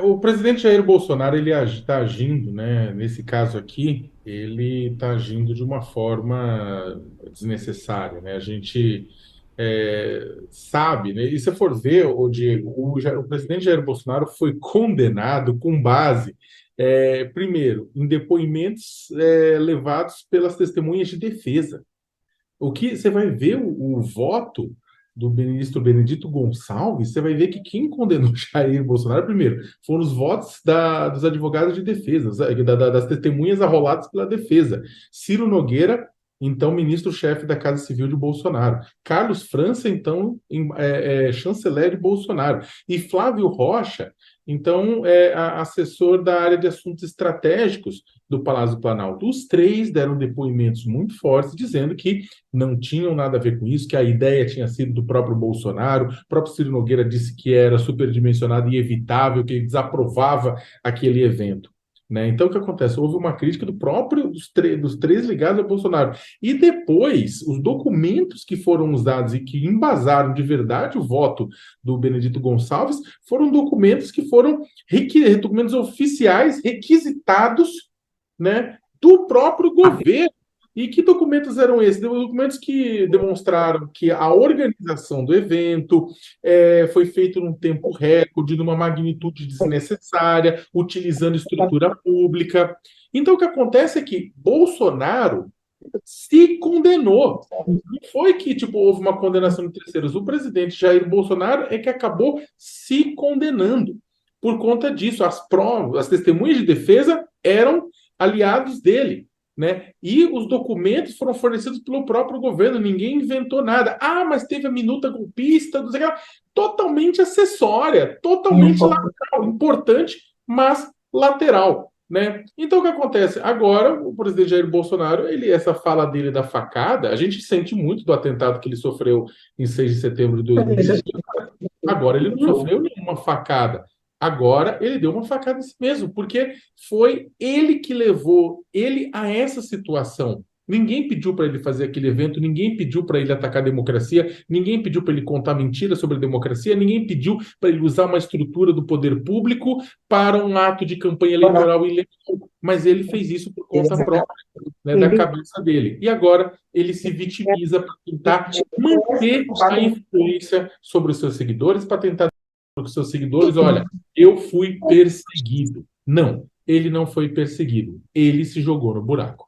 O presidente Jair Bolsonaro ele está agindo, né? Nesse caso aqui, ele está agindo de uma forma desnecessária, né? A gente sabe, né? E se for ver, o Diego, o presidente Jair Bolsonaro foi condenado com base, primeiro, em depoimentos levados pelas testemunhas de defesa. O que você vai ver o voto do ministro Benedito Gonçalves, você vai ver que quem condenou Jair Bolsonaro, primeiro, foram os votos dos advogados de defesa, das testemunhas arroladas pela defesa. Ciro Nogueira, então ministro-chefe da Casa Civil de Bolsonaro. Carlos França, então chanceler de Bolsonaro. E Flávio Rocha, então assessor da área de assuntos estratégicos do Palácio do Planalto. Os três deram depoimentos muito fortes, dizendo que não tinham nada a ver com isso, que a ideia tinha sido do próprio Bolsonaro. O próprio Ciro Nogueira disse que era superdimensionado e evitável, que ele desaprovava aquele evento. Né? Então, o que acontece? Houve uma crítica do próprio dos três ligados ao Bolsonaro. E depois, os documentos que foram usados e que embasaram de verdade o voto do Benedito Gonçalves foram documentos que foram documentos oficiais requisitados, né, do próprio governo. E que documentos eram esses? Documentos que demonstraram que a organização do evento foi feita num tempo recorde, numa magnitude desnecessária, utilizando estrutura pública. Então, o que acontece é que Bolsonaro se condenou. Não foi que tipo, houve uma condenação de terceiros. O presidente Jair Bolsonaro é que acabou se condenando. Por conta disso, as provas, as testemunhas de defesa eram aliados dele. Né? E os documentos foram fornecidos pelo próprio governo, ninguém inventou nada. Ah, mas teve a minuta golpista, não sei o que, totalmente acessória, totalmente lateral, importante, mas lateral. Né? Então, o que acontece? Agora, o presidente Jair Bolsonaro, essa fala dele da facada, a gente sente muito do atentado que ele sofreu em 6 de setembro de 2021. Agora, ele não sofreu nenhuma facada. Agora, ele deu uma facada em si mesmo, porque foi ele que levou ele a essa situação. Ninguém pediu para ele fazer aquele evento, ninguém pediu para ele atacar a democracia, ninguém pediu para ele contar mentiras sobre a democracia, ninguém pediu para ele usar uma estrutura do poder público para um ato de campanha eleitoral ilegal. Mas ele fez isso por conta própria, né, da cabeça dele. E agora ele se vitimiza para tentar manter a influência sobre os seus seguidores, para tentar para os seus seguidores, olha, eu fui perseguido. Não, ele não foi perseguido. Ele se jogou no buraco.